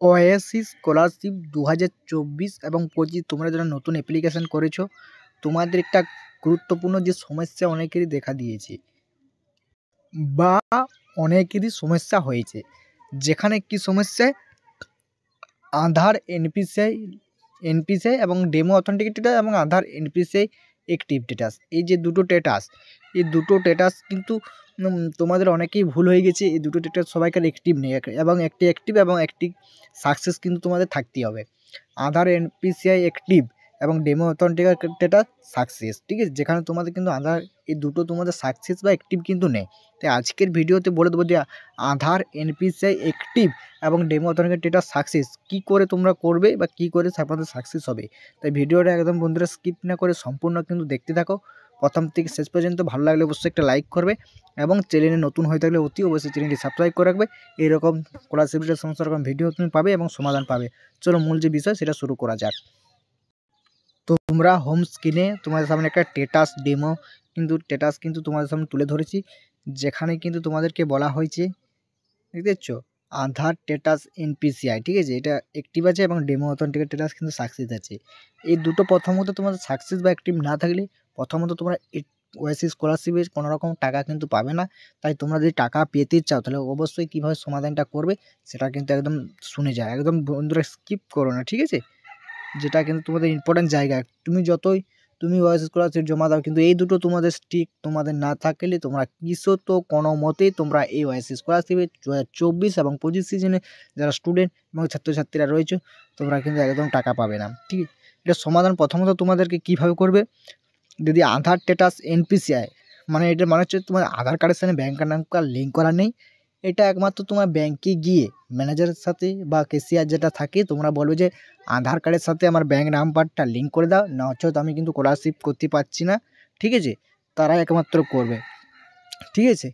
OSC scholarship 2024 এবং 25 তোমরা যারা নতুন অ্যাপ্লিকেশন করেছো, তোমাদের একটা গুরুত্বপূর্ণ যে সমস্যা অনেকেরই দেখা দিয়েছে বা অনেকেরই সমস্যা হয়েছে, যেখানে কি সমস্যায় আধার এনপিসিআই এবং ডেমো অথেন্টিকেটেড এবং আধার এনপিসিআই অ্যাক্টিভ স্ট্যাটাস, এই যে দুটো স্ট্যাটাস কিন্তু তোমাদের অনেকেই ভুল হয়ে গেছে। এই দুটো স্ট্যাটাস সবাইকার অ্যাক্টিভ নেই এবং একটি অ্যাক্টিভ এবং একটি সাকসেস কিন্তু তোমাদের থাকতেই হবে। আধার এনপিসিআই অ্যাক্টিভ এবং ডেমো অথেন্টিকেটেড সাকসেস, ঠিক আছে, যেখানে তোমাদের কিন্তু আধার এই দুটো তোমাদের সাকসেস বা অ্যাক্টিভ কিন্তু নেই। তাই আজকের ভিডিওতে বলে দেবো যে আধার এনপিসিআই অ্যাক্টিভ এবং ডেমো অথেন্টিকেটেড সাকসেস কী করে তোমরা করবে বা কী করে আপনাদের সাকসেস হবে। তাই ভিডিওটা একদম বন্ধুরা স্কিপ না করে সম্পূর্ণ কিন্তু দেখতে থাকো প্রথম থেকে শেষ পর্যন্ত। ভালো লাগলে অবশ্যই একটা লাইক করবে এবং চ্যানেলে নতুন হয়ে থাকলে অতি অবশ্যই চ্যানেলটি সাবস্ক্রাইব করে রাখবে। এরকম স্কলারশিপের সমস্ত রকম ভিডিও তুমি পাবে এবং সমাধান পাবে। চলো মূল যে বিষয় সেটা শুরু করা যাক। তোমরা হোম স্ক্রিনে তোমাদের সামনে একটা স্ট্যাটাস কিন্তু তোমাদের সামনে তুলে ধরেছি, যেখানে কিন্তু তোমাদেরকে বলা হয়েছে, দেখতে পাচ্ছ, আধার স্ট্যাটাস এনপিসিআই, ঠিক আছে, এটা অ্যাক্টিভ আছে এবং ডেমো অথেন্টিকেটেড স্ট্যাটাস কিন্তু সাকসেস আছে। এই দুটো প্রথমত তোমাদের সাকসেস বা অ্যাক্টিভ না থাকলে প্রথমত তোমরা ওএসসি স্কলারশিপের কোনো রকম টাকা কিন্তু পাবে না। তাই তোমরা যদি টাকা পেতে চাও তাহলে অবশ্যই কীভাবে সমাধানটা করবে সেটা কিন্তু একদম শুনে যায়, একদম বন্ধুরা স্কিপ করো না, ঠিক আছে, যেটা কিন্তু তোমাদের ইম্পর্ট্যান্ট জায়গা। তুমি ওএসসি স্কলারশিপ জমা দাও, কিন্তু এই দুটো তোমাদের স্টিক তোমাদের না থাকলে তোমরা তো কোনো মতেই তোমরা এই ওএসসি স্কলারশিপে 2024 এবং 25 সিজনে যারা স্টুডেন্ট এবং ছাত্রছাত্রীরা রয়েছে তোমরা কিন্তু একদম টাকা পাবে না, ঠিক আছে। এটা সমাধান প্রথমত তোমাদেরকে কীভাবে করবে, যদি আধার স্ট্যাটাস এনপিসিআই মানে এটা মানে হচ্ছে তোমার আধার কার্ডের সাথে ব্যাঙ্ক নাম্বার লিঙ্ক করা নেই, এটা একমাত্র তোমার ব্যাংকে গিয়ে ম্যানেজারের সাথে বা ক্যাশিয়ার যেটা থাকে তোমরা বলবে যে আধার কার্ডের সাথে আমার ব্যাঙ্ক নাম্বারটা লিঙ্ক করে দাও, না হচ্ছে আমি কিন্তু স্কলারশিপ করতে পারছি না, ঠিক আছে, তারাই একমাত্র করবে, ঠিক আছে।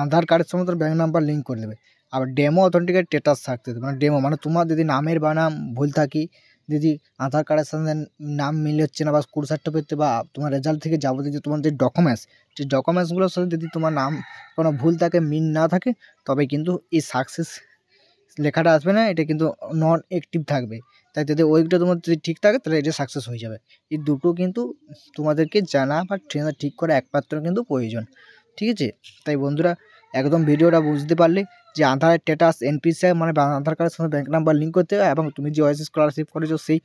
আধার কার্ডের সঙ্গে তোর ব্যাঙ্ক নাম্বার লিঙ্ক করে দেবে। আবার ডেমো অথেন্টিকেট স্ট্যাটাস থাকতে হবে, মানে ডেমো মানে তোমার যদি নামের বানাম ভুল থাকি, যদি আধার কার্ডের সঙ্গে নাম মিল হচ্ছে না বা স্কুল সার্টিফিকেট বা তোমার রেজাল্ট থেকে যাবতীয় যে তোমার যে ডকুমেন্টসগুলোর সাথে যদি তোমার নাম কোনো ভুল থাকে, মিল না থাকে, তবে কিন্তু এই সাকসেস লেখাটা আসবে না, এটা কিন্তু নন অ্যাক্টিভ থাকবে। তাই যদি ওইটা তোমার যদি ঠিক থাকে তাহলে এটা সাকসেস হয়ে যাবে। এই দুটো কিন্তু তোমাদেরকে জানা বা ঠিক করা একমাত্র কিন্তু প্রয়োজন, ঠিক আছে। তাই বন্ধুরা একদম ভিডিওটা বুঝতে পারলে যে আধার স্ট্যাটাস এনপিসিআই মানে আধার কার্ডের সঙ্গে ব্যাঙ্ক নাম্বার লিঙ্ক করতে হবে এবং তুমি যে ওএসসি স্কলারশিপ করেছো সেই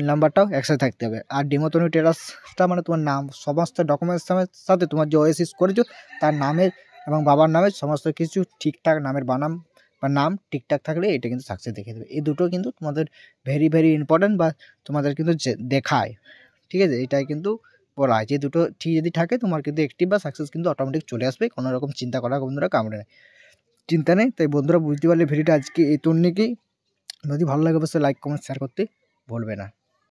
নাম্বারটাও একসাথে থাকতে হবে। আর ডেমোথনিক স্ট্যাটাসটা মানে তোমার নাম সমস্ত ডকুমেন্টসের সাথে তোমার যে ওএসসি করেছো তার নামের এবং বাবার নামের সমস্ত কিছু ঠিকঠাক নামের বানাম বা নাম ঠিকঠাক থাকলে এটা কিন্তু সাকসেস দেখিয়ে দেবে। এই দুটো কিন্তু তোমাদের ভেরি ইম্পর্ট্যান্ট বা তোমাদের কিন্তু দেখায়, ঠিক আছে, এটাই কিন্তু বলা হয় যে দুটো ঠিক যদি থাকে তোমার কিন্তু অ্যাক্টিভ বা সাকসেস কিন্তু অটোমেটিক চলে আসবে, কোনো রকম চিন্তা করা বন্ধুরা কামড়ে নেই, চিন্তা নেই। তাই বন্ধুরা বুঝতে পারলে ভিডিওটা আজকে এই তন্নিকেই, যদি ভালো লাগে অবশ্যই লাইক কমেন্ট শেয়ার করতে ভুলবে না।